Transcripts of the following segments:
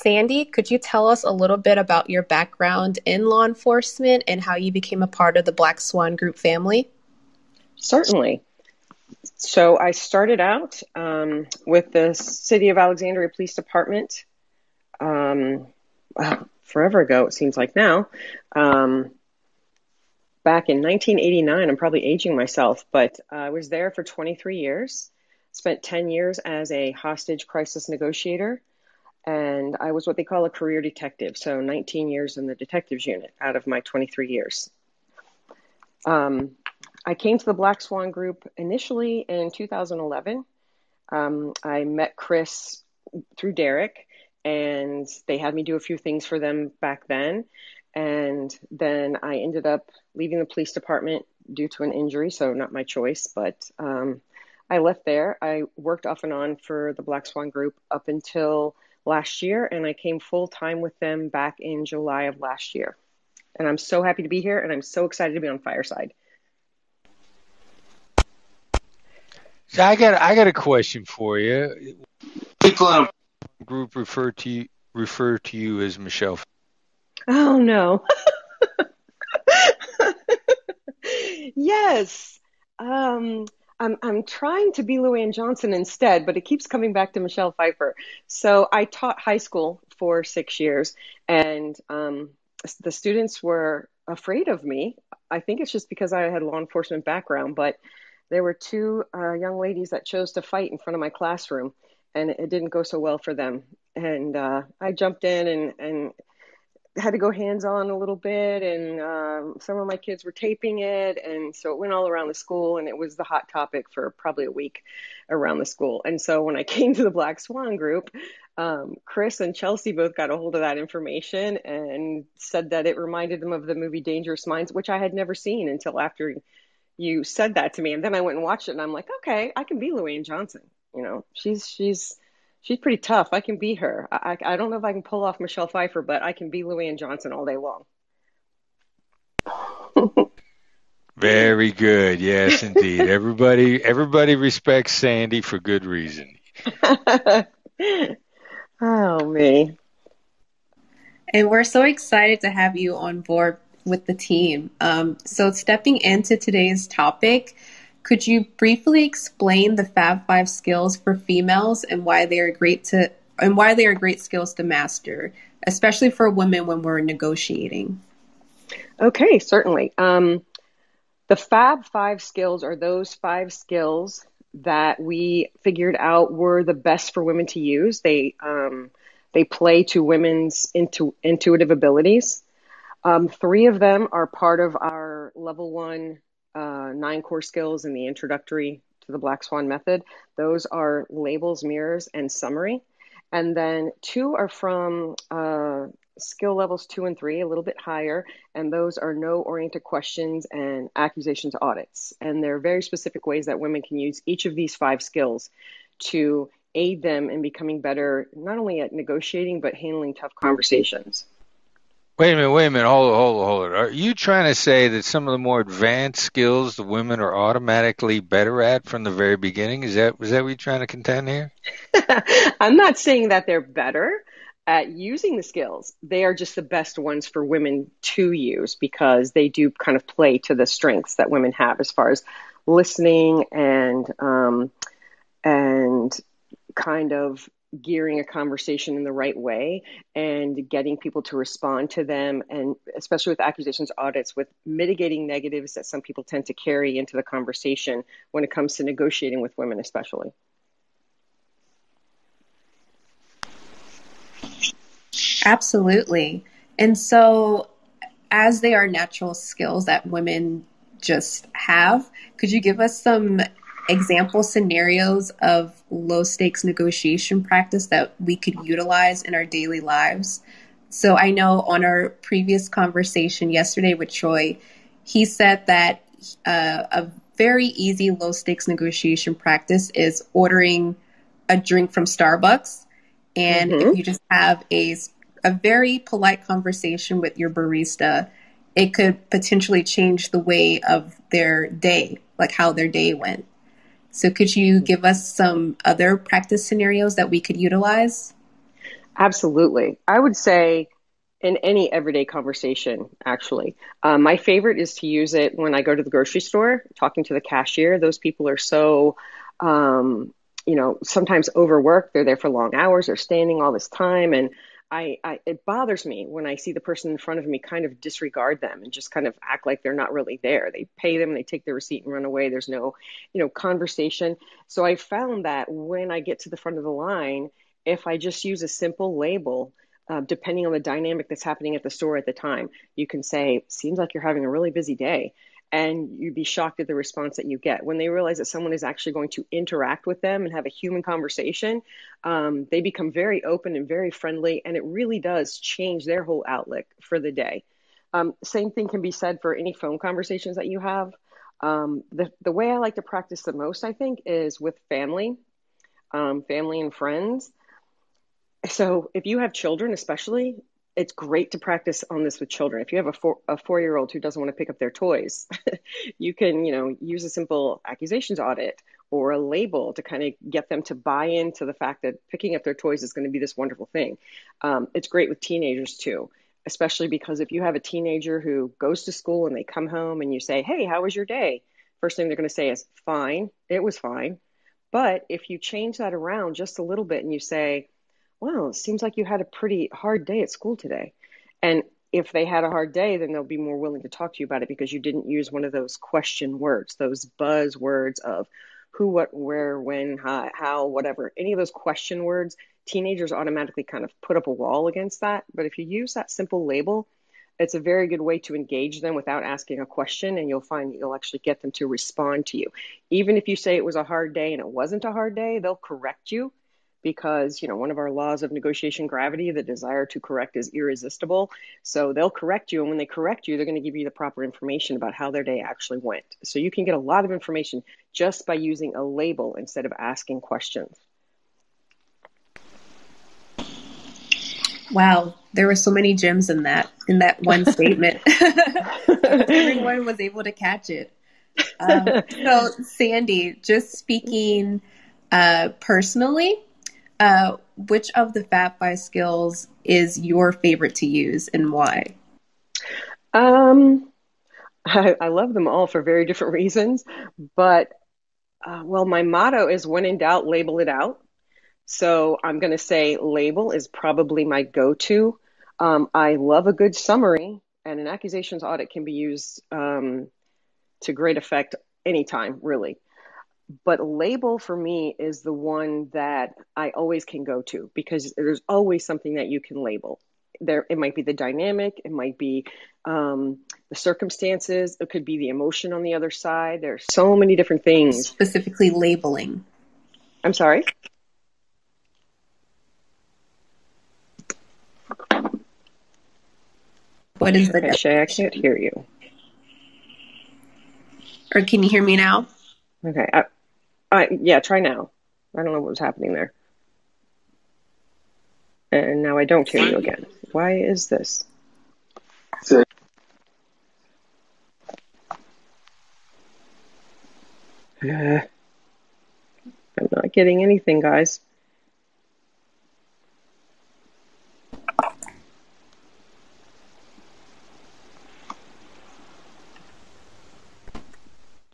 Sandy, could you tell us a little bit about your background in law enforcement and how you became a part of the Black Swan Group family? Certainly. So I started out with the City of Alexandria Police Department forever ago, it seems like now. Back in 1989, I'm probably aging myself, but I was there for 23 years, spent 10 years as a hostage crisis negotiator, and I was what they call a career detective, so 19 years in the detectives unit out of my 23 years. I came to the Black Swan Group initially in 2011. I met Chris through Derek, and they had me do a few things for them back then. And then I ended up leaving the police department due to an injury, so not my choice, but I left there. I worked off and on for the Black Swan Group up until last year, and I came full time with them back in July of last year. And I'm so happy to be here, and I'm so excited to be on Fireside. So I got a question for you. People in a group refer to you as Michelle. Oh no. Yes. I'm trying to be Luann Johnson instead, but it keeps coming back to Michelle Pfeiffer. So I taught high school for 6 years, and the students were afraid of me. I think it's just because I had a law enforcement background, but there were two young ladies that chose to fight in front of my classroom, and it didn't go so well for them. And I jumped in and had to go hands-on a little bit, and some of my kids were taping it, and so it went all around the school, and it was the hot topic for probably a week around the school. And so when I came to the Black Swan Group, Chris and Chelsea both got a hold of that information and said that it reminded them of the movie Dangerous Minds, which I had never seen until after you said that to me. And then I went and watched it, and I'm like, okay, I can be Luann Johnson. You know, she's pretty tough. I can be her. I don't know if I can pull off Michelle Pfeiffer, but I can be Luann Johnson all day long. Very good. Yes, indeed. Everybody respects Sandy for good reason. Oh, me. And we're so excited to have you on board with the team. So stepping into today's topic, could you briefly explain the Fab Five skills for females and why they are great skills to master, especially for women when we're negotiating? Okay, certainly. The Fab Five skills are those 5 skills that we figured out were the best for women to use. They play to women's intuitive abilities. 3 of them are part of our level 1 9 core skills in the introductory to the Black Swan method. Those are labels, mirrors, and summary. And then 2 are from skill levels 2 and 3, a little bit higher. And those are no-oriented questions and accusations audits. And there are very specific ways that women can use each of these 5 skills to aid them in becoming better, not only at negotiating, but handling tough conversations. Wait a minute. Hold it. Are you trying to say that some of the more advanced skills the women are automatically better at from the very beginning? Was that what you're trying to contend here? I'm not saying that they're better at using the skills. They are just the best ones for women to use because they do kind of play to the strengths that women have as far as listening and kind of gearing a conversation in the right way and getting people to respond to them, and especially with accusations audits, with mitigating negatives that some people tend to carry into the conversation when it comes to negotiating with women especially. Absolutely. And so as they are natural skills that women just have, could you give us some example scenarios of low stakes negotiation practice that we could utilize in our daily lives? So I know on our previous conversation yesterday with Troy, he said that a very easy low stakes negotiation practice is ordering a drink from Starbucks. And if you just have a very polite conversation with your barista, it could potentially change the way of their day, like how their day went. So could you give us some other practice scenarios that we could utilize? Absolutely. I would say in any everyday conversation, actually. My favorite is to use it when I go to the grocery store, talking to the cashier. Those people are so, sometimes overworked. They're there for long hours. They're standing all this time. And it bothers me when I see the person in front of me kind of disregard them and just kind of act like they're not really there. They pay them, they take their receipt and run away. There's no, conversation. So I found that when I get to the front of the line, if I just use a simple label, depending on the dynamic that's happening at the store at the time, you can say, seems like you're having a really busy day. And you'd be shocked at the response that you get. When they realize that someone is actually going to interact with them and have a human conversation, they become very open and very friendly, and it really does change their whole outlook for the day. Same thing can be said for any phone conversations that you have. The way I like to practice the most, I think, is with family and friends. So if you have children, especially, it's great to practice on this with children. If you have a 4-year-old who doesn't want to pick up their toys, you can, use a simple accusations audit or a label to kind of get them to buy into the fact that picking up their toys is going to be this wonderful thing. It's great with teenagers too, especially because if you have a teenager who goes to school and they come home and you say, hey, how was your day? First thing they're going to say is, fine, it was fine. But if you change that around just a little bit and you say, wow, it seems like you had a pretty hard day at school today. And if they had a hard day, then they'll be more willing to talk to you about it because you didn't use one of those question words, those buzz words of who, what, where, when, how, whatever. Any of those question words, teenagers automatically kind of put up a wall against that. But if you use that simple label, it's a very good way to engage them without asking a question, and you'll find that you'll actually get them to respond to you. Even if you say it was a hard day and it wasn't a hard day, they'll correct you. Because, one of our laws of negotiation gravity, the desire to correct is irresistible. So they'll correct you. And when they correct you, they're going to give you the proper information about how their day actually went. So you can get a lot of information just by using a label instead of asking questions. Wow, there were so many gems in that one statement. Everyone was able to catch it. So Sandy, just speaking personally, which of the Fab Five skills is your favorite to use and why? I love them all for very different reasons, but my motto is when in doubt, label it out. So I'm going to say label is probably my go-to. I love a good summary, and an accusations audit can be used to great effect anytime, really. But label for me is the one that I always can go to because there's always something that you can label. It might be the dynamic, it might be the circumstances, it could be the emotion on the other side. There's so many different things. Specifically labeling. I'm sorry? What is the Shay, I can't hear you. Or can you hear me now? Okay. Yeah, try now. I don't know what was happening there. And now I don't hear you again. Why is this? I'm not getting anything, guys.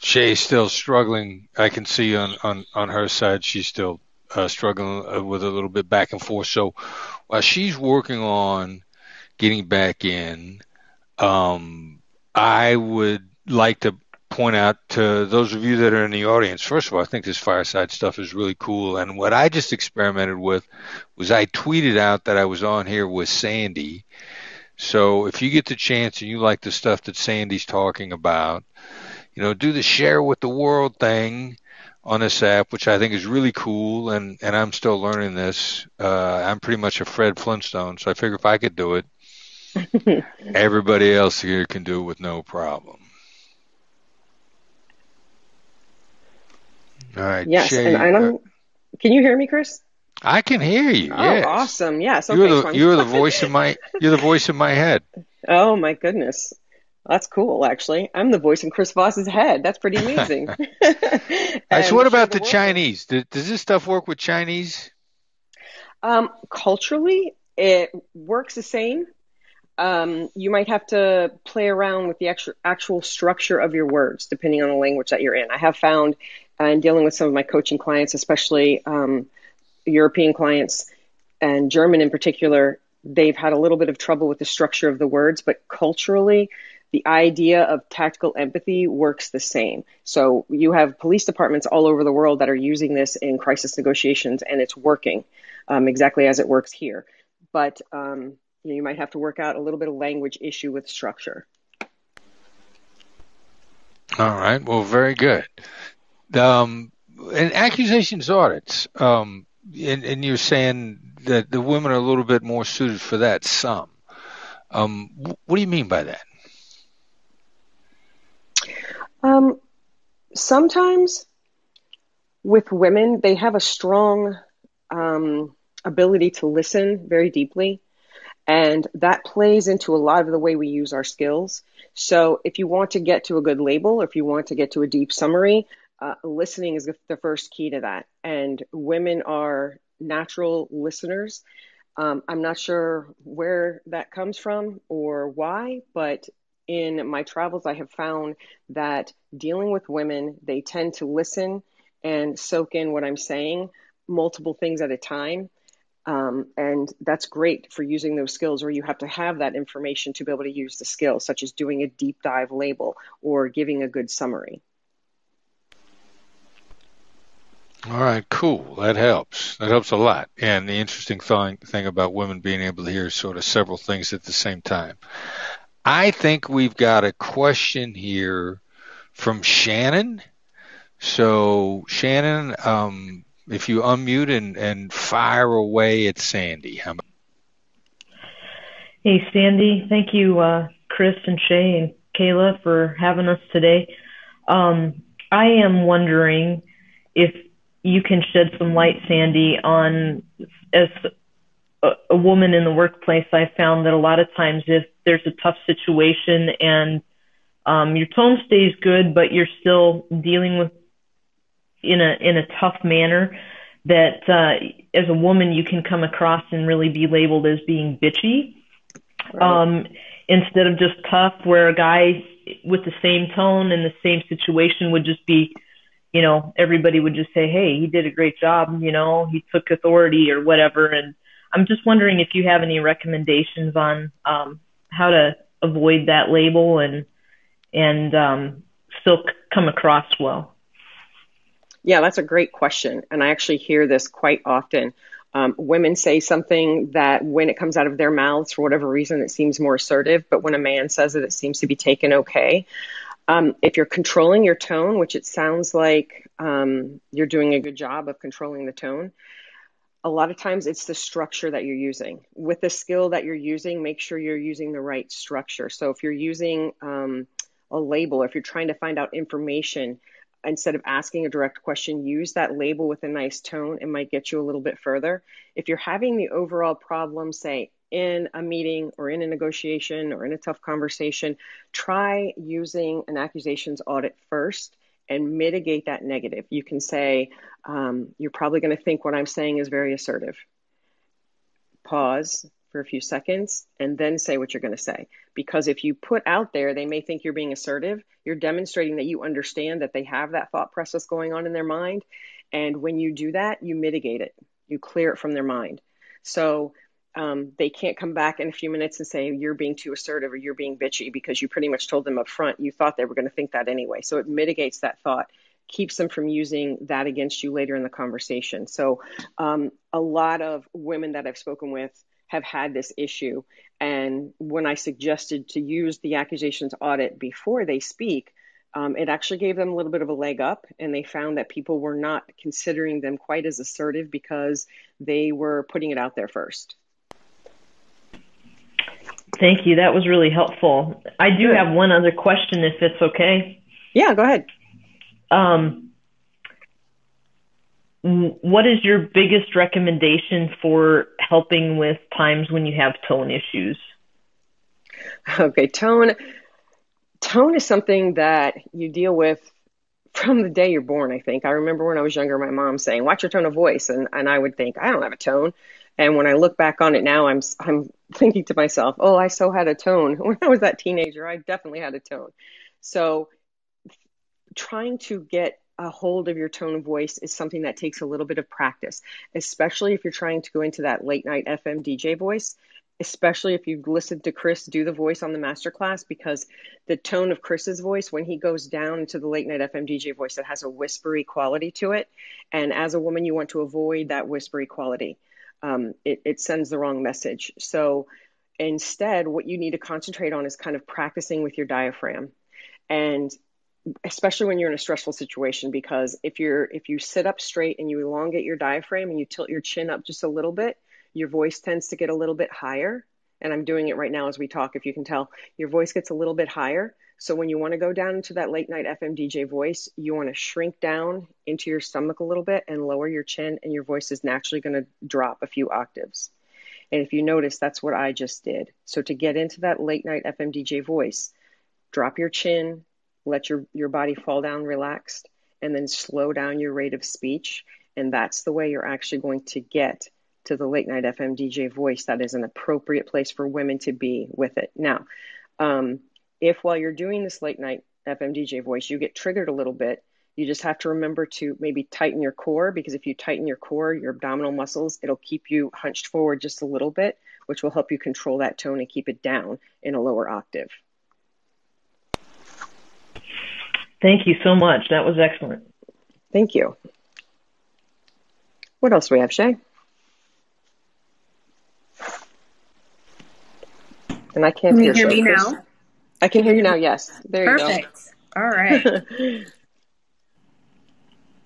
Shay's still struggling. I can see on her side she's still struggling with a little bit back and forth. So while she's working on getting back in, I would like to point out to those of you that are in the audience, first of all, I think this fireside stuff is really cool. And what I just experimented with was I tweeted out that I was on here with Sandy. So if you get the chance and you like the stuff that Sandy's talking about, do the share with the world thing on this app, which I think is really cool. And I'm still learning this. I'm pretty much a Fred Flintstone. So I figure if I could do it, everybody else here can do it with no problem. All right. Yes. Shay, and can you hear me, Chris? I can hear you. Oh, yes. Awesome. Yes. Okay, you're the voice in my head. Oh my goodness. That's cool, actually. I'm the voice in Chris Voss's head. That's pretty amazing. So what about the Chinese? Does this stuff work with Chinese? Culturally, it works the same. You might have to play around with the actual structure of your words, depending on the language that you're in. I have found in dealing with some of my coaching clients, especially European clients and German in particular, they've had a little bit of trouble with the structure of the words, but culturally, the idea of tactical empathy works the same. So you have police departments all over the world that are using this in crisis negotiations, and it's working exactly as it works here. But you might have to work out a little bit of language issue with structure. All right. Well, very good. And accusations audits, and you're saying that the women are a little bit more suited for that. Some. What do you mean by that? Sometimes with women, they have a strong ability to listen very deeply. And that plays into a lot of the way we use our skills. So if you want to get to a good label, or if you want to get to a deep summary, listening is the first key to that. And women are natural listeners. I'm not sure where that comes from or why, but in my travels, I have found that dealing with women, they tend to listen and soak in what I'm saying, multiple things at a time. And that's great for using those skills where you have to have that information to be able to use the skills, such as doing a deep dive label or giving a good summary. All right, cool. That helps. That helps a lot. And the interesting thing about women being able to hear sort of several things at the same time. I think we've got a question here from Shannon. So, Shannon, if you unmute and fire away at Sandy. Hey, Sandy. Thank you, Chris and Shay and Kayla, for having us today. I am wondering if you can shed some light, Sandy, on, as a woman in the workplace, I found that a lot of times if there's a tough situation and your tone stays good, but you're still dealing with in a tough manner, that as a woman you can come across and really be labeled as being bitchy, right. Instead of just tough, where a guy with the same tone and the same situation would just be, everybody would just say, hey, he did a great job, he took authority or whatever. And I'm just wondering if you have any recommendations on how to avoid that label and still come across well. Yeah, that's a great question. And I actually hear this quite often. Women say something that when it comes out of their mouths, for whatever reason, it seems more assertive. But when a man says it, it seems to be taken okay. If you're controlling your tone, which it sounds like you're doing a good job of controlling the tone, a lot of times it's the structure that you're using. With the skill that you're using, make sure you're using the right structure. So if you're using a label, if you're trying to find out information, instead of asking a direct question, use that label with a nice tone. It might get you a little bit further. If you're having the overall problem, say, in a meeting or in a negotiation or in a tough conversation, try using an accusations audit first and mitigate that negative. You can say, you're probably going to think what I'm saying is very assertive. Pause for a few seconds and then say what you're going to say. Because if you put out there, they may think you're being assertive. You're demonstrating that you understand that they have that thought process going on in their mind. And when you do that, you mitigate it. You clear it from their mind. So they can't come back in a few minutes and say you're being too assertive or you're being bitchy, because you pretty much told them up front you thought they were going to think that anyway. So it mitigates that thought, keeps them from using that against you later in the conversation. So a lot of women that I've spoken with have had this issue. And when I suggested to use the accusations audit before they speak, it actually gave them a little bit of a leg up, and they found that people were not considering them quite as assertive because they were putting it out there first. Thank you. That was really helpful. I do have one other question, if it's okay. Yeah, go ahead. What is your biggest recommendation for helping with times when you have tone issues? Okay, tone is something that you deal with from the day you're born, I think. I remember when I was younger, my mom saying, watch your tone of voice. And I would think, I don't have a tone. And when I look back on it now, I'm thinking to myself, oh, I so had a tone. When I was that teenager, I definitely had a tone. So trying to get a hold of your tone of voice is something that takes a little bit of practice, especially if you're trying to go into that late night FM DJ voice, especially if you've listened to Chris do the voice on the masterclass, because the tone of Chris's voice, when he goes down into the late night FM DJ voice, that has a whispery quality to it. And as a woman, you want to avoid that whispery quality. It sends the wrong message. So instead, what you need to concentrate on is kind of practicing with your diaphragm. And especially when you're in a stressful situation, because if you sit up straight and you elongate your diaphragm and you tilt your chin up just a little bit, your voice tends to get a little bit higher. And I'm doing it right now as we talk, if you can tell, your voice gets a little bit higher. So when you want to go down into that late night FM DJ voice, you want to shrink down into your stomach a little bit and lower your chin, and your voice is naturally going to drop a few octaves. And if you notice, that's what I just did. So to get into that late night FM DJ voice, drop your chin, let your body fall down relaxed, and then slow down your rate of speech. And that's the way you're actually going to get to the late night FM DJ voice that is an appropriate place for women to be with it. Now, if while you're doing this late night FM DJ voice, you get triggered a little bit, you just have to remember to maybe tighten your core, because if you tighten your core, your abdominal muscles, it'll keep you hunched forward just a little bit, which will help you control that tone and keep it down in a lower octave. Thank you so much. That was excellent. Thank you. What else do we have, Shay? And I can't Can you hear me now? I can hear you now, yes. There you go. Perfect. All right.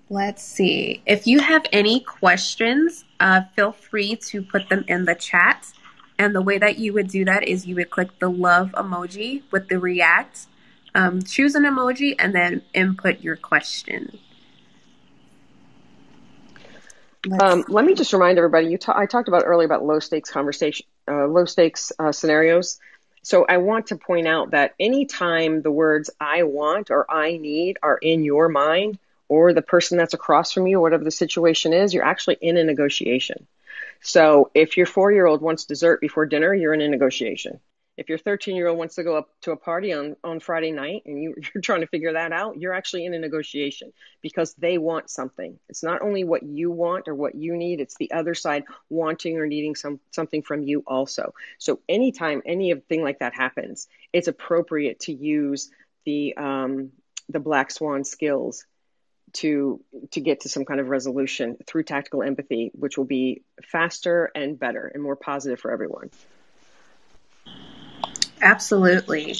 Let's see. If you have any questions, feel free to put them in the chat. And the way that you would do that is you would click the love emoji with the react. Choose an emoji and then input your question. Let me just remind everybody, I talked about earlier about low stakes scenarios. So I want to point out that anytime the words I want or I need are in your mind, or the person that's across from you, or whatever the situation is, you're actually in a negotiation. So if your 4-year-old wants dessert before dinner, you're in a negotiation. If your 13-year-old wants to go up to a party on Friday night and you're trying to figure that out, you're actually in a negotiation, because they want something. It's not only what you want or what you need, it's the other side wanting or needing something from you also. So anytime anything like that happens, it's appropriate to use the Black Swan skills to get to some kind of resolution through tactical empathy, which will be faster and better and more positive for everyone. Absolutely.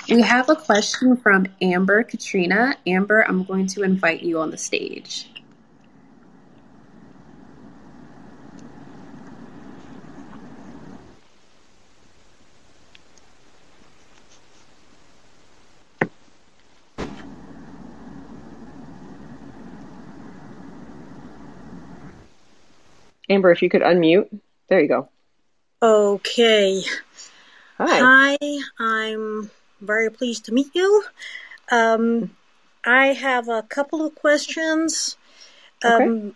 We have a question from Amber Katrina. Amber, I'm going to invite you on the stage. Amber, if you could unmute. There you go. Okay. Hi. I'm very pleased to meet you. I have a couple of questions. Okay.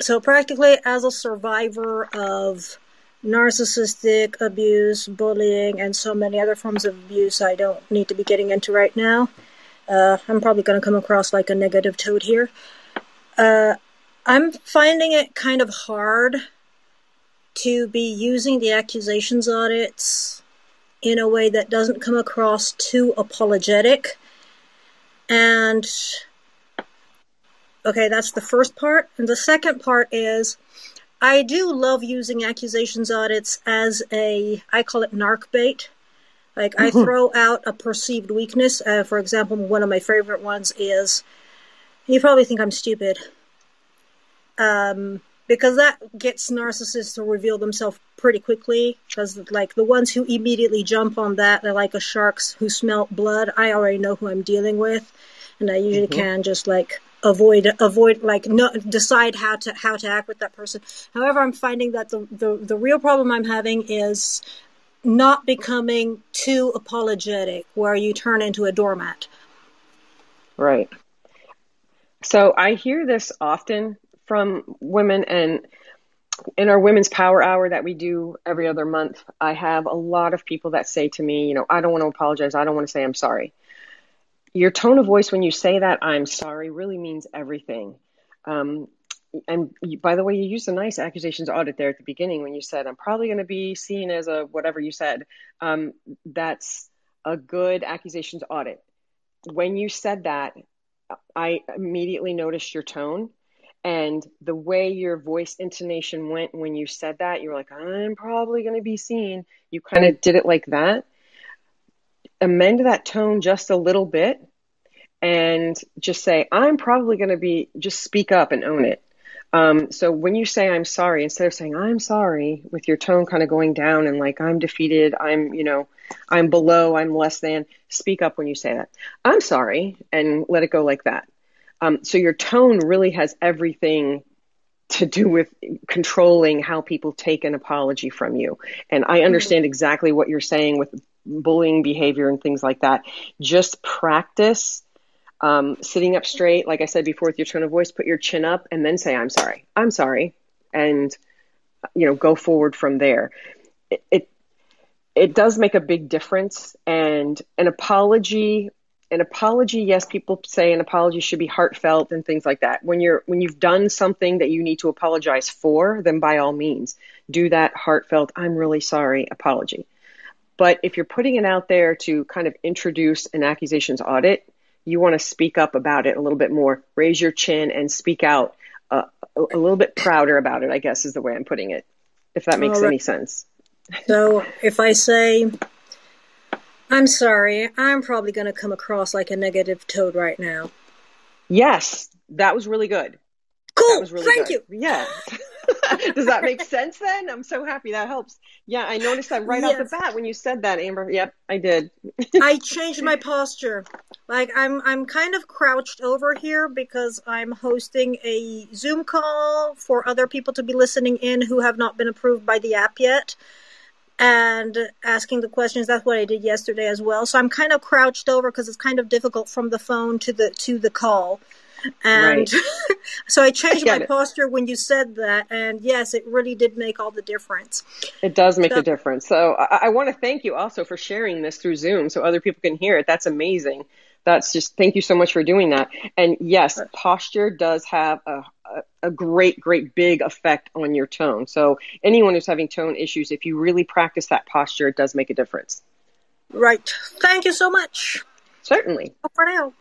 So practically, as a survivor of narcissistic abuse, bullying, and so many other forms of abuse I don't need to be getting into right now, I'm probably going to come across like a negative toad here. I'm finding it kind of hard to be using the accusations audits in a way that doesn't come across too apologetic. And, okay, that's the first part. And the second part is, I do love using accusations audits as I call it narc bait. Like, I throw out a perceived weakness. For example, one of my favorite ones is, you probably think I'm stupid. Because that gets narcissists to reveal themselves pretty quickly. Because, like, the ones who immediately jump on that, they're like a sharks who smell blood. I already know who I'm dealing with. And I usually can just, like, avoid, like, no, decide how to act with that person. However, I'm finding that the real problem I'm having is not becoming too apologetic, where you turn into a doormat. Right. So I hear this often from women, and in our Women's Power Hour that we do every other month, I have a lot of people that say to me, I don't want to apologize. I don't want to say I'm sorry. Your tone of voice when you say that I'm sorry really means everything. And by the way, you used a nice accusations audit there at the beginning when you said, I'm probably going to be seen as a whatever you said. That's a good accusations audit. When you said that, I immediately noticed your tone. And the way your voice intonation went when you said that, you were like, I'm probably going to be seen. You kind of did it like that. Amend that tone just a little bit and just say, I'm probably going to be, just speak up and own it. So when you say I'm sorry, instead of saying I'm sorry with your tone kind of going down and like I'm defeated, I'm below, I'm less than, speak up when you say that. I'm sorry, and let it go like that. So your tone really has everything to do with controlling how people take an apology from you. And I understand exactly what you're saying with bullying behavior and things like that. Just practice sitting up straight, like I said before, with your tone of voice, put your chin up and then say, I'm sorry. And, go forward from there. It does make a big difference. And an apology, yes, people say an apology should be heartfelt and things like that. When you've done something that you need to apologize for, then by all means, do that heartfelt, I'm really sorry apology. But if you're putting it out there to kind of introduce an accusations audit, you want to speak up about it a little bit more, raise your chin and speak out a little bit prouder about it, I guess is the way I'm putting it, if that makes any sense. So if I say, I'm sorry, I'm probably going to come across like a negative toad right now. Yes, that was really good. Cool. That was really Thank good. you. Yeah. Does that make sense then? I'm so happy that helps. Yeah, I noticed that right off the bat when you said that, Amber. Yep, I did. I changed my posture. Like I'm kind of crouched over here because I'm hosting a Zoom call for other people to be listening in who have not been approved by the app yet and asking the questions. That's what I did yesterday as well. So I'm kind of crouched over because it's kind of difficult from the phone to the call. And right. So I changed my posture when you said that. And yes, it really did make all the difference. It does make a difference. So I want to thank you also for sharing this through Zoom so other people can hear it. That's amazing. Thank you so much for doing that. And yes, posture does have a great, great big effect on your tone. So anyone who's having tone issues, if you really practice that posture, it does make a difference. Right. Thank you so much. Certainly. For now.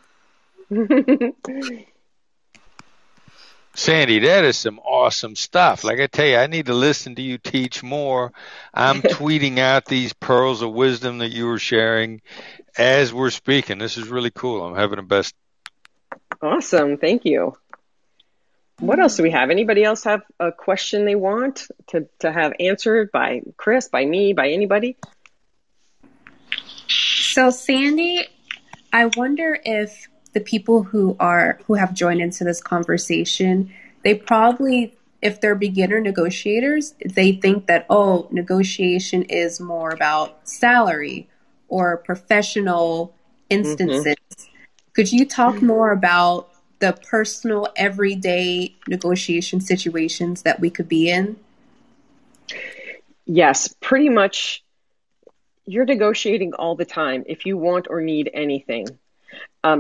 Sandy, that is some awesome stuff. Like I tell you, I need to listen to you teach more. I'm tweeting out these pearls of wisdom that you were sharing as we're speaking. This is really cool. I'm having the best. Awesome. Thank you. What else do we have? Anybody else have a question they want to have answered by Chris, by me, by anybody? So Sandy, I wonder if the people who have joined into this conversation, they probably, if they're beginner negotiators, they think that, negotiation is more about salary or professional instances. Could you talk more about the personal, everyday negotiation situations that we could be in? Yes, pretty much. You're negotiating all the time if you want or need anything.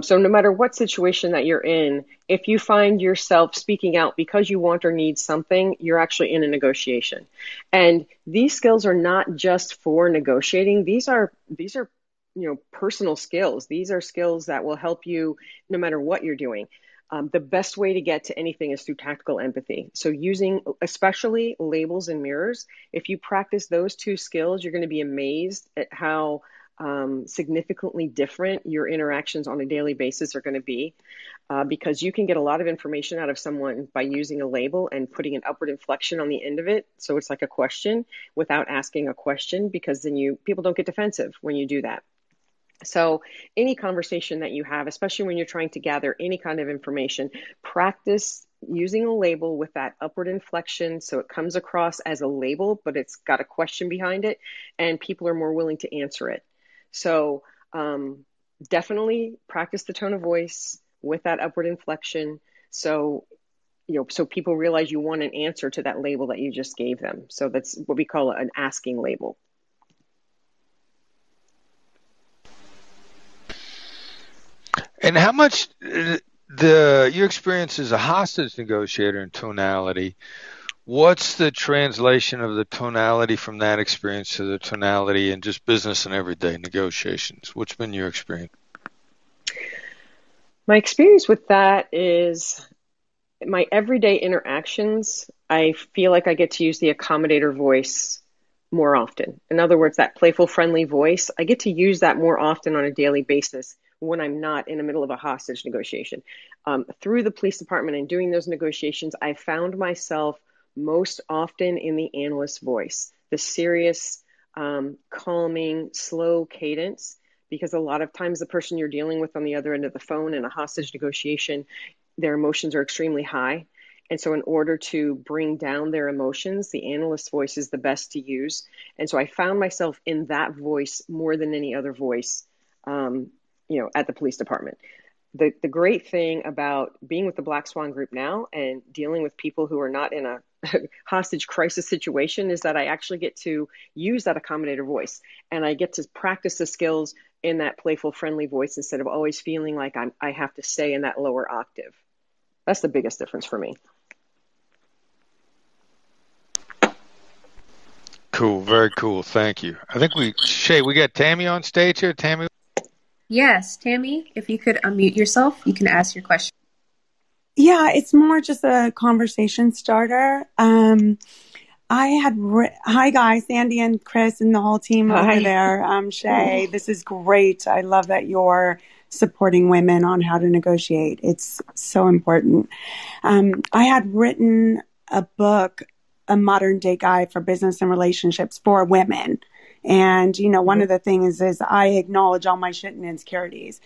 So no matter what situation that you're in, if you find yourself speaking out because you want or need something, you're actually in a negotiation. And these skills are not just for negotiating. These are personal skills. These are skills that will help you no matter what you're doing. The best way to get to anything is through tactical empathy. So using especially labels and mirrors, if you practice those two skills, you're going to be amazed at how significantly different your interactions on a daily basis are going to be, because you can get a lot of information out of someone by using a label and putting an upward inflection on the end of it. So it's like a question without asking a question, because then people don't get defensive when you do that. So any conversation that you have, especially when you're trying to gather any kind of information, practice using a label with that upward inflection so it comes across as a label, but it's got a question behind it, and people are more willing to answer it. So definitely practice the tone of voice with that upward inflection. So so people realize you want an answer to that label that you just gave them. So that's what we call an asking label. And how much your experience as a hostage negotiator in tonality, what's the translation of the tonality from that experience to the tonality in just business and everyday negotiations? What's been your experience? My experience with that is my everyday interactions. I feel like I get to use the accommodator voice more often. In other words, that playful, friendly voice, I get to use that more often on a daily basis when I'm not in the middle of a hostage negotiation. Through the police department and doing those negotiations, I found myself most often in the analyst voice, the serious, calming, slow cadence, because a lot of times the person you're dealing with on the other end of the phone in a hostage negotiation, their emotions are extremely high. And so in order to bring down their emotions, the analyst voice is the best to use. And so I found myself in that voice more than any other voice, at the police department. The great thing about being with the Black Swan Group now and dealing with people who are not in a hostage crisis situation is that I actually get to use that accommodator voice, and I get to practice the skills in that playful, friendly voice instead of always feeling like I have to stay in that lower octave. That's the biggest difference for me. Cool. Very cool. Thank you. I think Shay, we got Tammy on stage here. Tammy? Yes, Tammy, if you could unmute yourself, you can ask your question. Yeah, it's more just a conversation starter. Hi guys, Sandy and Chris and the whole team over there. Shay, this is great. I love that you're supporting women on how to negotiate. It's so important. I had written a book, a modern day guide for business and relationships for women. And, one of the things is I acknowledge all my shit and insecurities.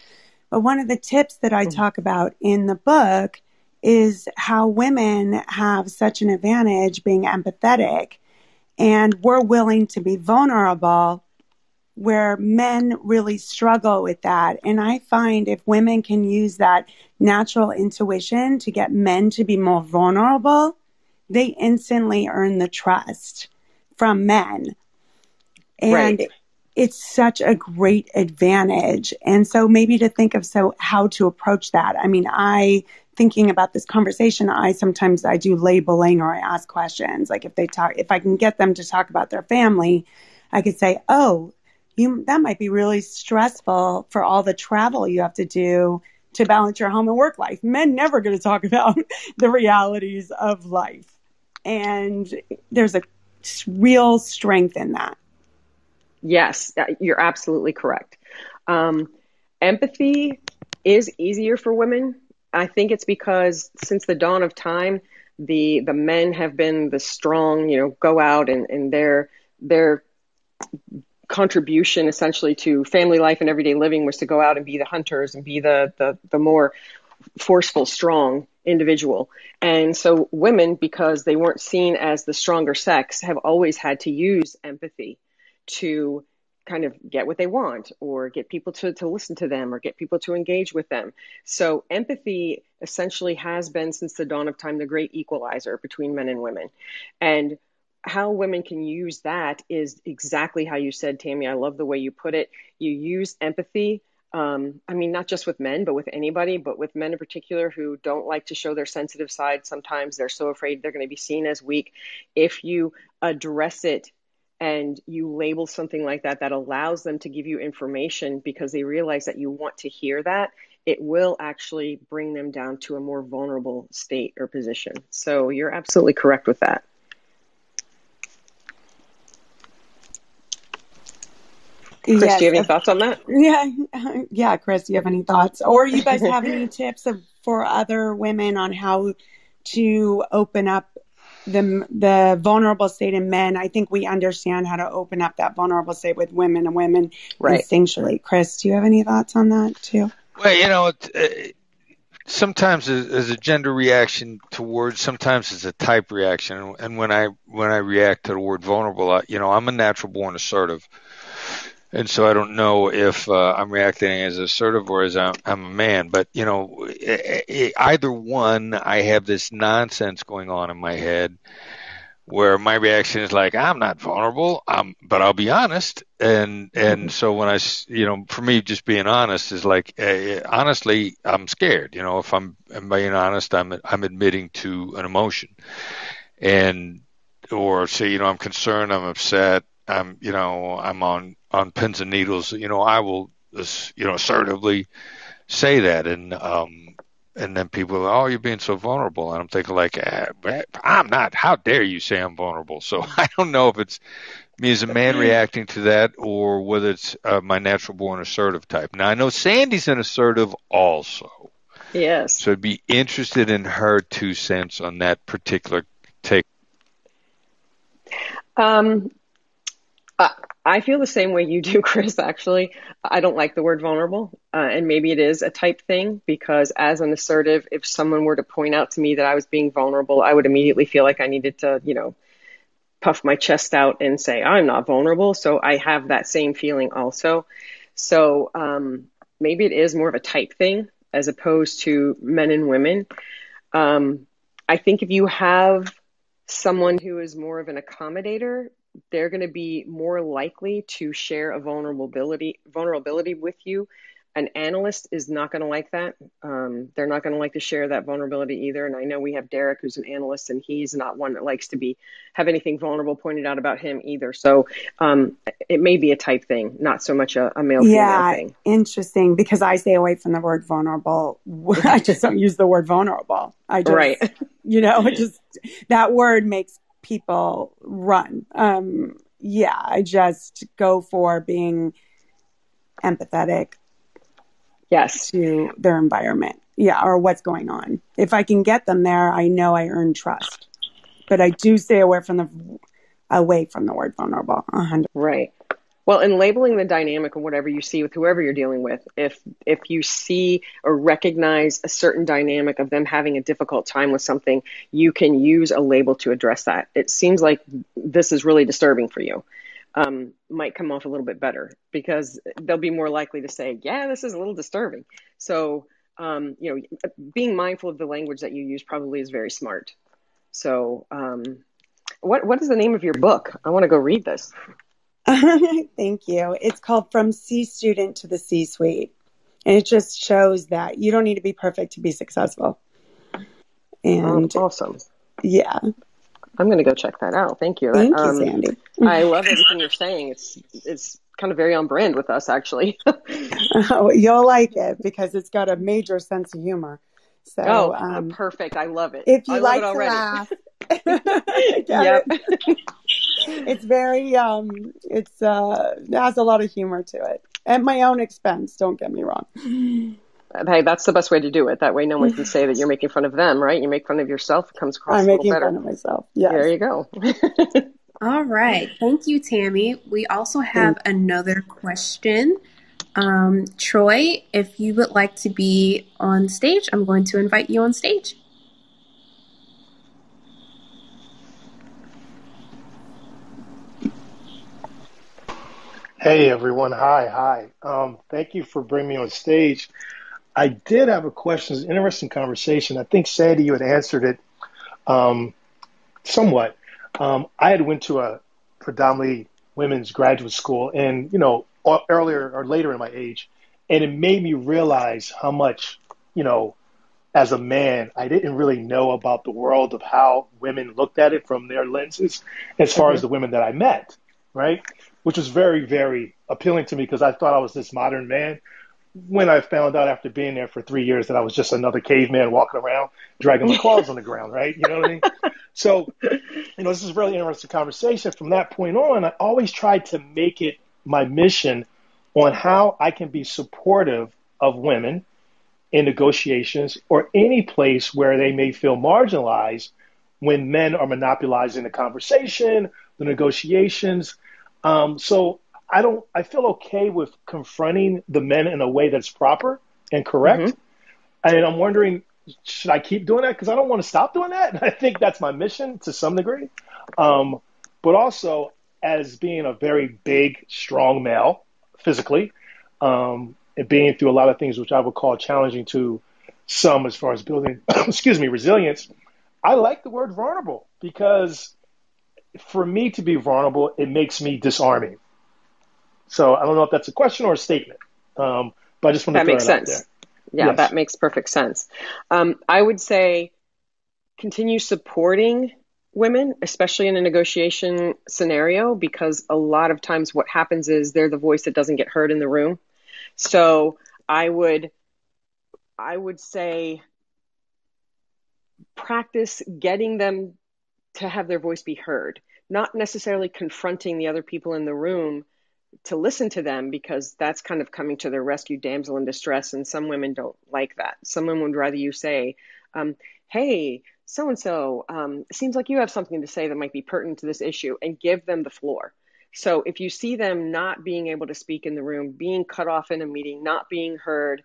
But one of the tips that I talk about in the book is how women have such an advantage being empathetic, and we're willing to be vulnerable where men really struggle with that. And I find if women can use that natural intuition to get men to be more vulnerable, they instantly earn the trust from men. And it's such a great advantage. And so maybe to think of how to approach that. I mean, thinking about this conversation, I do labeling or I ask questions. Like if I can get them to talk about their family, I could say, that might be really stressful for all the travel you have to do to balance your home and work life. Men never going to talk about the realities of life. And there's a real strength in that. Yes, you're absolutely correct. Empathy is easier for women. I think it's because since the dawn of time, the men have been the strong, go out and their contribution essentially to family life and everyday living was to go out and be the hunters and be the more forceful, strong individual. And so women, because they weren't seen as the stronger sex, have always had to use empathy to kind of get what they want or get people to listen to them or get people to engage with them. So empathy essentially has been since the dawn of time the great equalizer between men and women. And how women can use that is exactly how you said, Tammy. I love the way you put it. You use empathy. Not just with men, but with anybody, but with men in particular who don't like to show their sensitive side. Sometimes they're so afraid they're going to be seen as weak. If you address it and you label something like that allows them to give you information because they realize that you want to hear that, it will actually bring them down to a more vulnerable state or position. So you're absolutely correct with that. Chris, do you have any thoughts on that? Yeah, Chris, do you have any thoughts? Or you guys have any tips for other women on how to open up the vulnerable state in men? I think we understand how to open up that vulnerable state with women and women instinctually. Chris, do you have any thoughts on that too? Well, sometimes as a gender reaction to words, sometimes it's a type reaction. And when I react to the word vulnerable, I'm a natural born assertive. And so I don't know if I'm reacting as assertive or as I'm a man. But, either one, I have this nonsense going on in my head where my reaction is like, I'm not vulnerable, but I'll be honest. And so when for me, just being honest is like, honestly, I'm scared. If I'm being honest, I'm admitting to an emotion. Or say, I'm concerned, I'm upset, I'm on pins and needles. I will, assertively say that, and then people are, oh, you're being so vulnerable, and I'm thinking like, I'm not. How dare you say I'm vulnerable? So I don't know if it's me as a man reacting to that, or whether it's my natural born assertive type. Now I know Sandy's an assertive also. Yes. So I'd be interested in her 2 cents on that particular take. I feel the same way you do, Chris, actually. I don't like the word vulnerable. And maybe it is a type thing, because as an assertive, if someone were to point out to me that I was being vulnerable, I would immediately feel like I needed to, puff my chest out and say, I'm not vulnerable. So I have that same feeling also. So maybe it is more of a type thing as opposed to men and women. I think if you have someone who is more of an accommodator, they're going to be more likely to share a vulnerability with you. An analyst is not going to like that. They're not going to like to share that vulnerability either. And I know we have Derek, who's an analyst, and he's not one that likes to have anything vulnerable pointed out about him either. So it may be a type thing, not so much a male-female thing. Interesting, because I stay away from the word vulnerable. I just don't use the word vulnerable. Right. That word makes people run. I just go for being empathetic. Yes. To their environment. Or what's going on. If I can get them there, I know I earn trust. But I do stay away from the word vulnerable. 100%. Right. Well, in labeling the dynamic of whatever you see with whoever you're dealing with, if you see or recognize a certain dynamic of them having a difficult time with something, you can use a label to address that. It seems like this is really disturbing for you. Might come off a little bit better, because they'll be more likely to say, yeah, this is a little disturbing. So, being mindful of the language that you use probably is very smart. So, what is the name of your book? I want to go read this. Thank you. It's called From C Student to the C-Suite. And it just shows that you don't need to be perfect to be successful. And awesome. Yeah. I'm going to go check that out. Thank you. Thank you, Sandy. I love everything you're saying. It's kind of very on brand with us, actually. Oh, you'll like it, because it's got a major sense of humor. So, perfect. I love it. If you like to laugh, yep. It's very, it has a lot of humor to it. At my own expense, don't get me wrong. Hey, that's the best way to do it. That way no one can say that you're making fun of them, right? You make fun of yourself, it comes across a little better. I'm making fun of myself, yes. There you go. All right. Thank you, Tammy. We also have another question. Troy, if you would like to be on stage, I'm going to invite you on stage. Hey, everyone. Hi. Thank you for bringing me on stage. I did have a question. It's an interesting conversation. I think, Sandy, you had answered it somewhat. I had went to a predominantly women's graduate school, and, earlier or later in my age, and it made me realize how much, as a man, I didn't really know about the world of how women looked at it from their lenses, as far as the women that I met, right? Which was very, very appealing to me, because I thought I was this modern man, when I found out after being there for 3 years that I was just another caveman walking around, dragging my claws on the ground, right? You know what I mean? So, this is a really interesting conversation. From that point on, I always tried to make it my mission on how I can be supportive of women in negotiations, or any place where they may feel marginalized when men are monopolizing the conversation, the negotiations. So I feel okay with confronting the men in a way that's proper and correct. Mm-hmm. And I'm wondering, should I keep doing that? Because I don't want to stop doing that. And I think that's my mission to some degree. But also, as being a very big, strong male, physically, and being through a lot of things which I would call challenging to some as far as building, excuse me, resilience. I like the word vulnerable because for me to be vulnerable, it makes me disarming. So I don't know if that's a question or a statement, but I just want to That throw makes it out sense. there. Yeah, Yes. that makes perfect sense. I would say continue supporting women, especially in a negotiation scenario, because a lot of times what happens is they're the voice that doesn't get heard in the room. So I would say practice getting them to have their voice be heard, not necessarily confronting the other people in the room to listen to them, because that's kind of coming to their rescue, damsel in distress. And some women don't like that. Some women would rather you say, hey, so-and-so, it seems like you have something to say that might be pertinent to this issue, and give them the floor. So if you see them not being able to speak in the room, being cut off in a meeting, not being heard,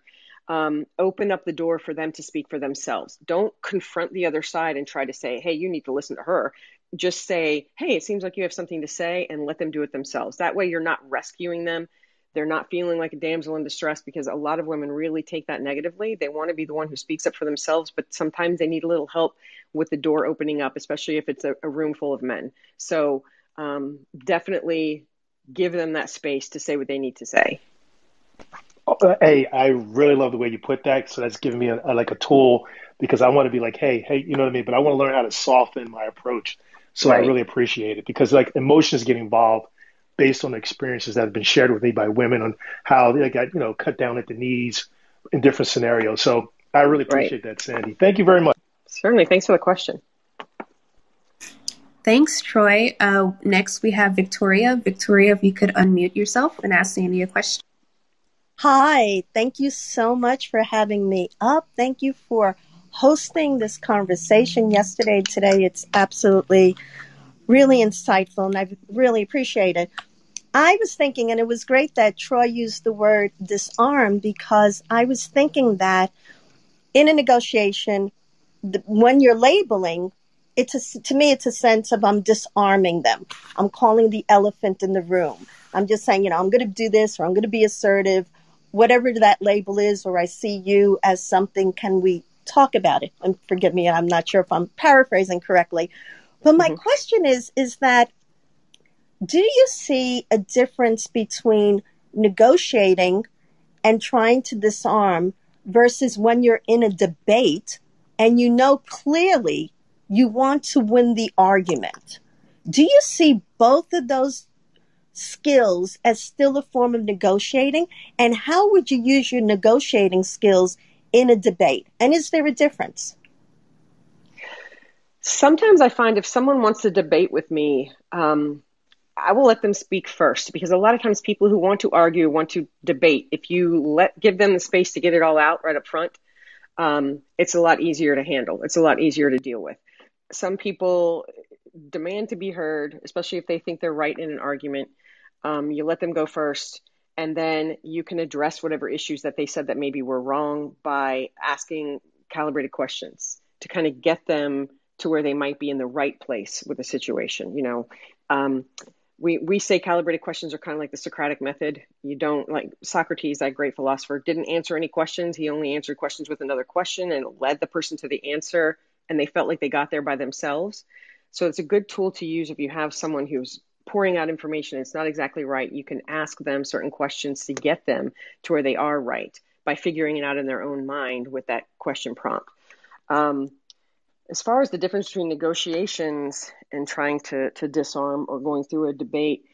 open up the door for them to speak for themselves. Don't confront the other side and try to say, hey, you need to listen to her. Just say, hey, it seems like you have something to say, and let them do it themselves. That way you're not rescuing them. They're not feeling like a damsel in distress, because a lot of women really take that negatively. They want to be the one who speaks up for themselves, but sometimes they need a little help with the door opening up, especially if it's a room full of men. So definitely give them that space to say what they need to say. Hey, I really love the way you put that. So that's giving me like a tool, because I want to be like, hey, you know what I mean? But I want to learn how to soften my approach. So I Right. really appreciate it, because like emotions get involved based on the experiences that have been shared with me by women on how they got, cut down at the knees in different scenarios. So I really Right. appreciate that, Sandy. Thank you very much. Certainly. Thanks for the question. Thanks, Troy. Next, we have Victoria. Victoria, if you could unmute yourself and ask Sandy a question. Hi, thank you so much for having me up. Thank you for hosting this conversation yesterday, today. It's absolutely really insightful, and I really appreciate it. I was thinking, and it was great that Troy used the word disarm, because I was thinking that in a negotiation, when you're labeling, to me, it's a sense of I'm disarming them. I'm calling the elephant in the room. I'm just saying, I'm going to do this, or I'm going to be assertive, whatever that label is, or I see you as something. Can we talk about it? And forgive me, I'm not sure if I'm paraphrasing correctly. But my question is that, do you see a difference between negotiating and trying to disarm versus when you're in a debate and clearly you want to win the argument? Do you see both of those skills as still a form of negotiating? And how would you use your negotiating skills in a debate? And is there a difference? Sometimes I find if someone wants to debate with me, I will let them speak first, because a lot of times people who want to argue, want to debate, if you give them the space to get it all out right up front, it's a lot easier to handle. It's a lot easier to deal with. Some people demand to be heard, especially if they think they're right in an argument. You let them go first, and then you can address whatever issues that they said that maybe were wrong by asking calibrated questions to kind of get them to where they might be in the right place with the situation. We say calibrated questions are kind of like the Socratic method. You don't, like Socrates, that great philosopher, didn't answer any questions. He only answered questions with another question and led the person to the answer, and they felt like they got there by themselves. So it's a good tool to use if you have someone who's pouring out information. It's not exactly right. You can ask them certain questions to get them to where they are right by figuring it out in their own mind with that question prompt. As far as the difference between negotiations and trying to disarm or going through a debate,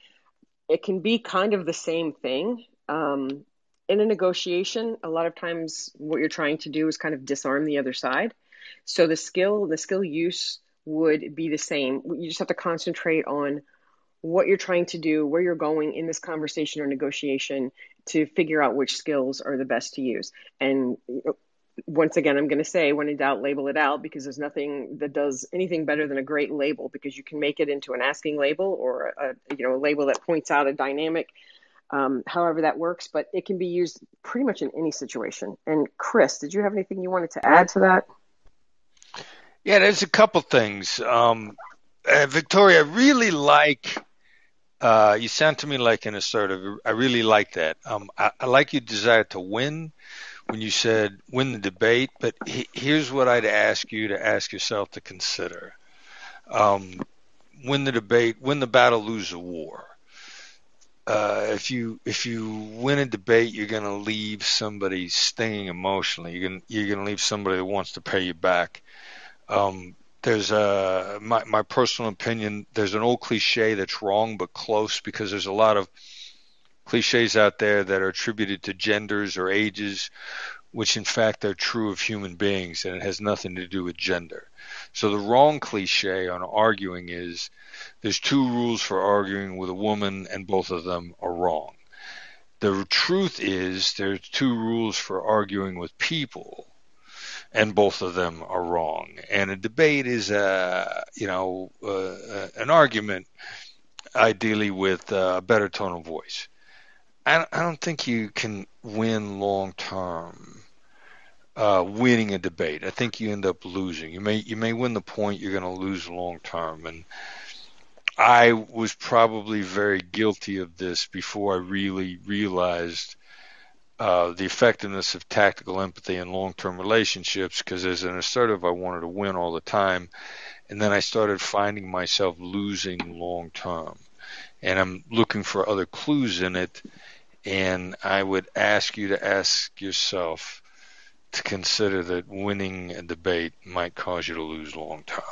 it can be kind of the same thing. In a negotiation, a lot of times what you're trying to do is kind of disarm the other side. So the skill use would be the same. You just have to concentrate on what you're trying to do, where you're going in this conversation or negotiation, to figure out which skills are the best to use. And once again, I'm going to say, when in doubt, label it out, because there's nothing that does anything better than a great label, because you can make it into an asking label or a label that points out a dynamic, however that works, but it can be used pretty much in any situation. And Chris, did you have anything you wanted to add to that? Yeah, there's a couple things. Victoria, I really like You sound to me like an assertive. I really like that. I like your desire to win when you said win the debate, but here's what I'd ask you to ask yourself to consider. Win the debate, win the battle, lose the war. If you win a debate, you're going to leave somebody stinging emotionally. You're gonna leave somebody that wants to pay you back. There's my personal opinion. There's an old cliche that's wrong but close, because there's a lot of cliches out there that are attributed to genders or ages, which in fact are true of human beings, and it has nothing to do with gender. So the wrong cliche on arguing is there's two rules for arguing with a woman, and both of them are wrong. The truth is there's two rules for arguing with people, and both of them are wrong. And a debate is an argument, ideally with a better tone of voice. I don't think you can win long term winning a debate. I think you end up losing. You may win the point, you're going to lose long term. And I was probably very guilty of this before I really realized the effectiveness of tactical empathy in long-term relationships, because as an assertive, I wanted to win all the time. And then I started finding myself losing long-term. And I'm looking for other clues in it. And I would ask you to ask yourself to consider that winning a debate might cause you to lose long-term.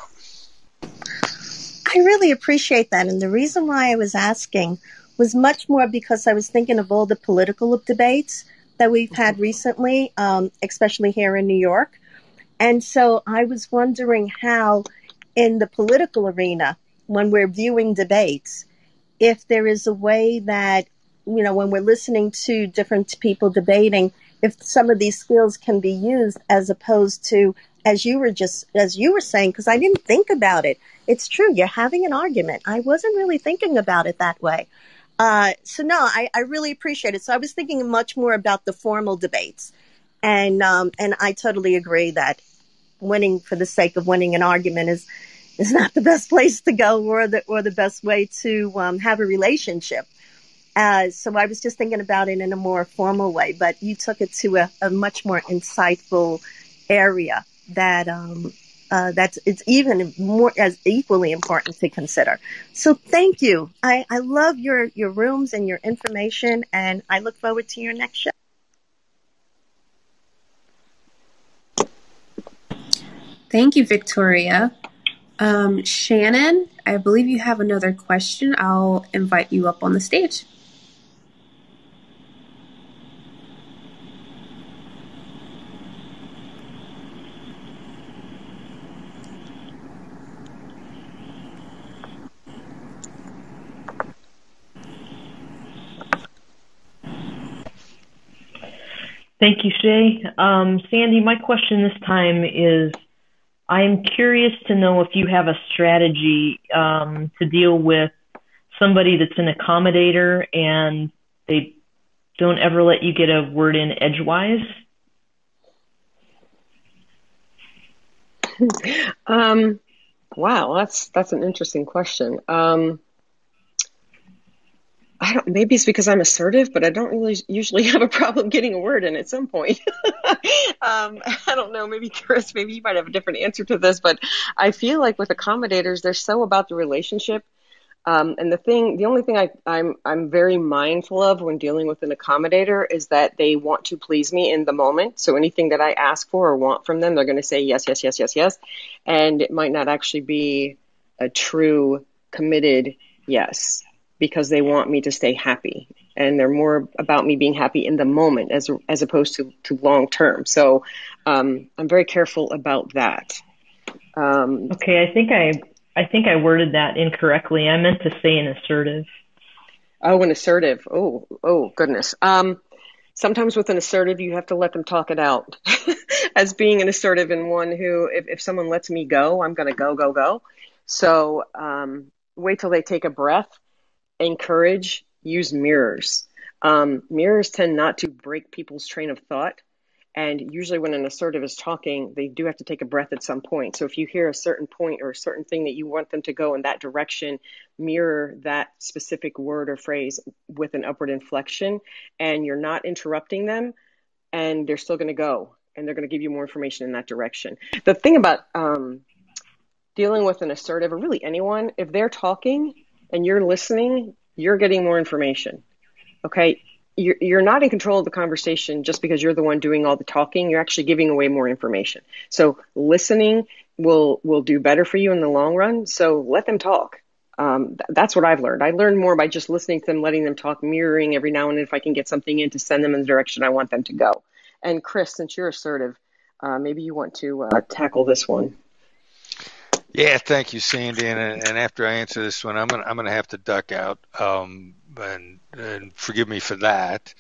I really appreciate that. And the reason why I was asking was much more because I was thinking of all the political debates that we've had recently, especially here in New York. And so I was wondering how in the political arena, when we're viewing debates, if there is a way that, when we're listening to different people debating, if some of these skills can be used as opposed to, as you were saying, because I didn't think about it. It's true. You're having an argument. I wasn't really thinking about it that way. So no, I really appreciate it. So I was thinking much more about the formal debates, and I totally agree that winning for the sake of winning an argument is not the best place to go, or the best way to have a relationship. So I was just thinking about it in a more formal way, but you took it to a much more insightful area it's even more as equally important to consider. So thank you. I love your rooms and your information, and I look forward to your next show. Thank you, Victoria. Shannon, I believe you have another question. I'll invite you up on the stage. Thank you, Shay. Sandy, my question this time is, I'm curious to know if you have a strategy to deal with somebody that's an accommodator and they don't ever let you get a word in edgewise. Wow, that's an interesting question. Maybe it's because I'm assertive, but I don't really usually have a problem getting a word in at some point. I don't know, maybe Chris, maybe you might have a different answer to this, but I feel like with accommodators, they're so about the relationship. And the only thing I'm very mindful of when dealing with an accommodator is that they want to please me in the moment. So anything that I ask for or want from them, they're going to say yes, yes, yes, yes, yes. And it might not actually be a true committed yes, because they want me to stay happy. And they're more about me being happy in the moment as opposed to long term. So I'm very careful about that. Okay, I think I worded that incorrectly. I meant to say an assertive. Oh, an assertive. Oh, goodness. Sometimes with an assertive, you have to let them talk it out. As being an assertive and one who, if someone lets me go, I'm going to go, go, go. So wait till they take a breath. Encourage, use mirrors. Mirrors tend not to break people's train of thought. And usually when an assertive is talking, they do have to take a breath at some point. So if you hear a certain point or a certain thing that you want them to go in that direction, mirror that specific word or phrase with an upward inflection, and you're not interrupting them, and they're still going to go, and they're going to give you more information in that direction. The thing about dealing with an assertive, or really anyone, if they're talking and you're listening, you're getting more information. Okay? You're not in control of the conversation just because you're the one doing all the talking. You're actually giving away more information. So listening will do better for you in the long run. So let them talk. That's what I've learned. I learned more by just listening to them, letting them talk, mirroring every now and then if I can get something in to send them in the direction I want them to go. And Chris, since you're assertive, maybe you want to tackle this one. Yeah, thank you, Sandy. And after I answer this one, I'm gonna have to duck out. And forgive me for that.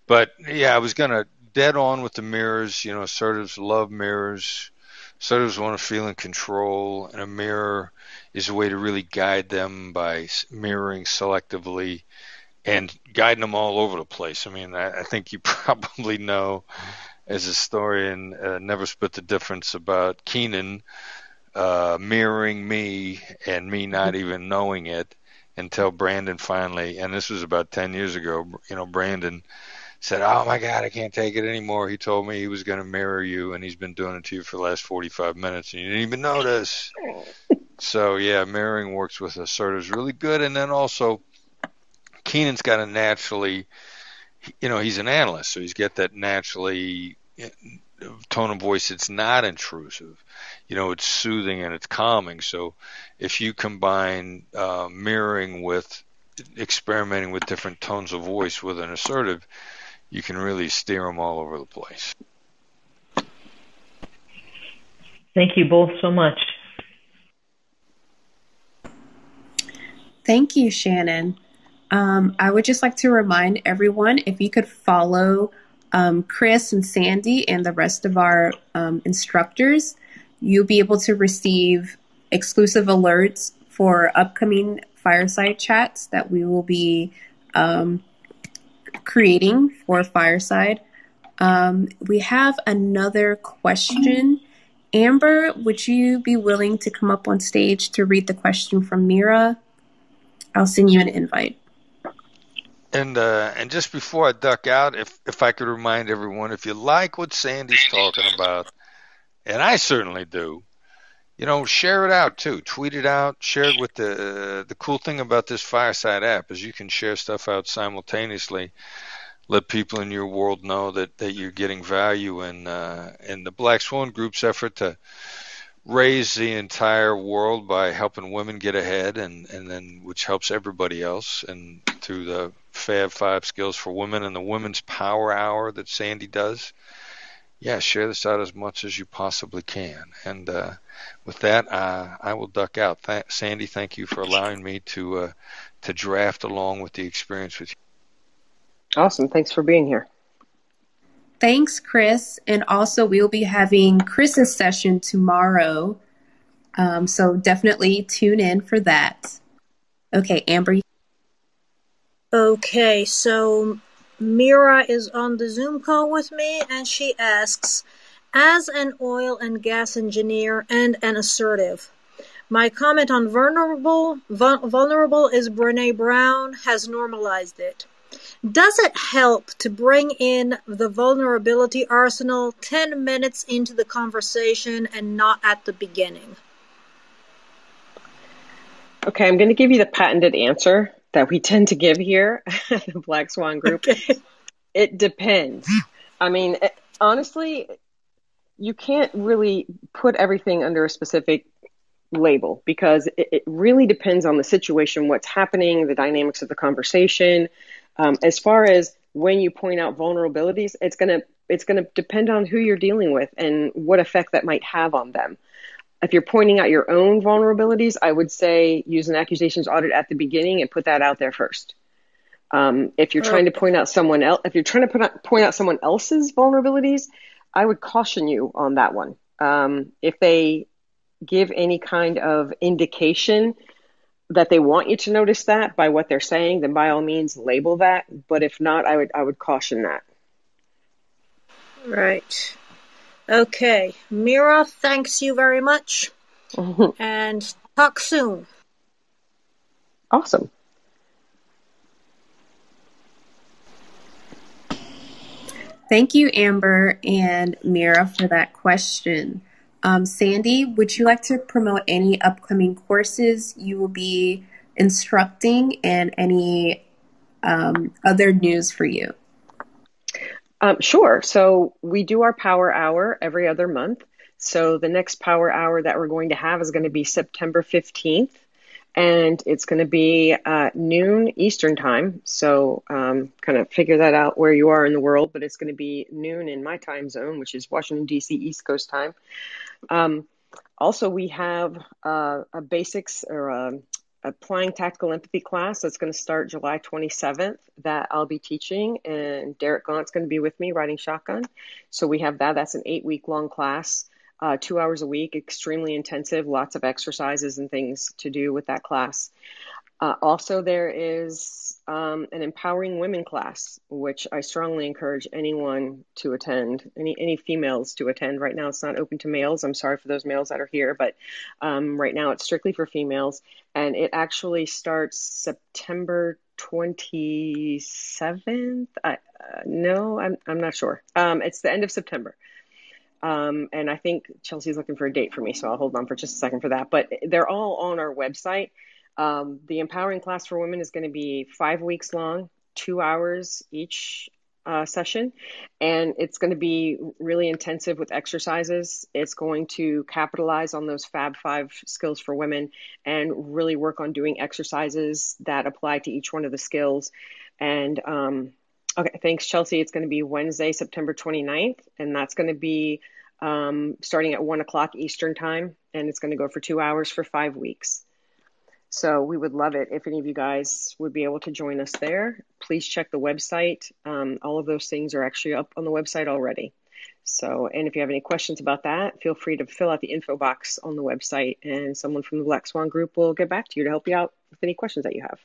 But yeah, I was gonna dead on with the mirrors. You know, assertives love mirrors. Assertives want to feel in control, and a mirror is a way to really guide them by mirroring selectively and guiding them all over the place. I mean, I think you probably know, as a historian, never split the difference about Keenan mirroring me and me not even knowing it until Brandon finally, and this was about 10 years ago, you know, Brandon said, "Oh my God, I can't take it anymore. He told me he was going to mirror you, and he's been doing it to you for the last 45 minutes, and you didn't even notice." So yeah, mirroring works with assertives really good. And then also, Keenan's got a naturally, you know, he's an analyst, so he's got that naturally tone of voice. It's not intrusive, you know, it's soothing and it's calming. So if you combine mirroring with experimenting with different tones of voice with an assertive, you can really steer them all over the place. Thank you both so much. Thank you, Shannon. I would just like to remind everyone, if you could follow Chris and Sandy and the rest of our instructors, you'll be able to receive exclusive alerts for upcoming fireside chats that we will be creating for Fireside. We have another question. Amber, would you be willing to come up on stage to read the question from Mira? I'll send you an invite. And just before I duck out, if I could remind everyone, if you like what Sandy's talking about, and I certainly do, you know, share it out too. Tweet it out, share it with the cool thing about this Fireside app is you can share stuff out simultaneously. Let people in your world know that you're getting value in the Black Swan Group's effort to raise the entire world by helping women get ahead, and then which helps everybody else, and through the Fab Five Skills for Women and the Women's Power Hour that Sandy does. Yeah, share this out as much as you possibly can. And with that, I will duck out. Sandy, thank you for allowing me to draft along with the experience with you. Awesome. Thanks for being here. Thanks, Chris. And also, we'll be having Chris's session tomorrow. So definitely tune in for that. Okay, Amber. Okay, so Mira is on the Zoom call with me, and she asks, as an oil and gas engineer and an assertive, my comment on vulnerable is Brené Brown has normalized it. Does it help to bring in the vulnerability arsenal 10 minutes into the conversation and not at the beginning? Okay, I'm going to give you the patented answer that we tend to give here at the Black Swan Group. Okay. It depends. I mean, honestly, you can't really put everything under a specific label because it really depends on the situation, what's happening, the dynamics of the conversation. As far as when you point out vulnerabilities, it's gonna depend on who you're dealing with and what effect that might have on them. If you're pointing out your own vulnerabilities, I would say use an accusations audit at the beginning and put that out there first. If you're trying to point out someone else, if you're trying to point out someone else's vulnerabilities, I would caution you on that one. If they give any kind of indication that they want you to notice that by what they're saying, then by all means label that. But if not, I would caution that. Right. Okay. Mira, thanks you very much. And talk soon. Awesome. Thank you, Amber and Mira, for that question. Sandy, would you like to promote any upcoming courses you will be instructing and any other news for you? Sure. So we do our power hour every other month. So the next power hour that we're going to have is going to be September 15th. And it's going to be noon Eastern time. So kind of figure that out where you are in the world. But it's going to be noon in my time zone, which is Washington, D.C. East Coast time. Also, we have a basics or applying tactical empathy class that's going to start July 27th that I'll be teaching. And Derek Gaunt's going to be with me riding shotgun. So we have that. That's an 8-week long class. 2 hours a week, extremely intensive, lots of exercises and things to do with that class. Also, there is an empowering women class, which I strongly encourage anyone to attend, any females to attend. Right now, it's not open to males. I'm sorry for those males that are here, but right now it's strictly for females. And it actually starts September 27th. No, I'm not sure. It's the end of September. And I think Chelsea's looking for a date for me, so I'll hold on for just a second for that. But they're all on our website. The empowering class for women is going to be 5 weeks long, 2 hours each session. And it's going to be really intensive with exercises. It's going to capitalize on those Fab Five skills for women and really work on doing exercises that apply to each one of the skills. And okay, thanks, Chelsea. It's going to be Wednesday, September 29th, and that's going to be starting at 1 o'clock Eastern time, and it's going to go for 2 hours for 5 weeks. So we would love it if any of you guys would be able to join us there. Please check the website. All of those things are actually up on the website already. So, and if you have any questions about that, feel free to fill out the info box on the website, and someone from the Black Swan Group will get back to you to help you out with any questions that you have.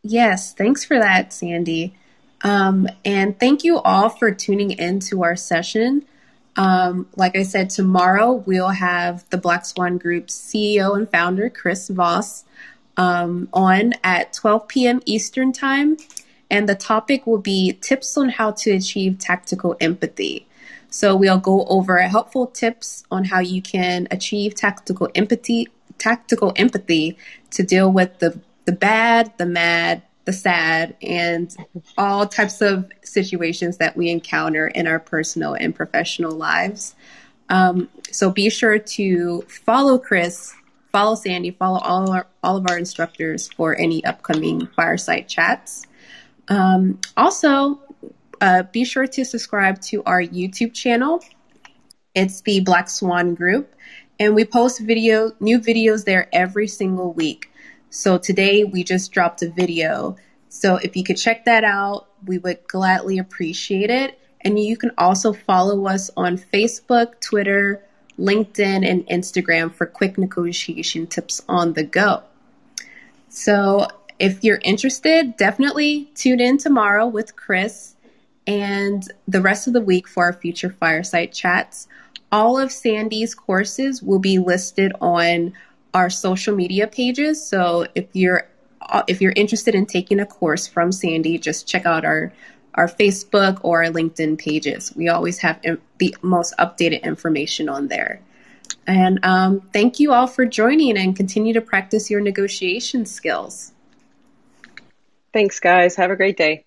Yes, thanks for that, Sandy. And thank you all for tuning in to our session. Like I said, tomorrow we'll have the Black Swan Group's CEO and founder, Chris Voss, on at 12 p.m. Eastern Time. And the topic will be tips on how to achieve tactical empathy. So we'll go over helpful tips on how you can achieve tactical empathy to deal with the bad, the mad, the sad, and all types of situations that we encounter in our personal and professional lives. So be sure to follow Chris, follow Sandy, follow all of our instructors for any upcoming fireside chats. Also, be sure to subscribe to our YouTube channel. It's the Black Swan Group, and we post new videos there every single week. So today we just dropped a video. So if you could check that out, we would gladly appreciate it. And you can also follow us on Facebook, Twitter, LinkedIn, and Instagram for quick negotiation tips on the go. So if you're interested, definitely tune in tomorrow with Chris and the rest of the week for our future fireside chats. All of Sandy's courses will be listed on our social media pages. So if you're interested in taking a course from Sandy, just check out our Facebook or our LinkedIn pages. We always have the most updated information on there. And thank you all for joining, and continue to practice your negotiation skills. Thanks, guys. Have a great day.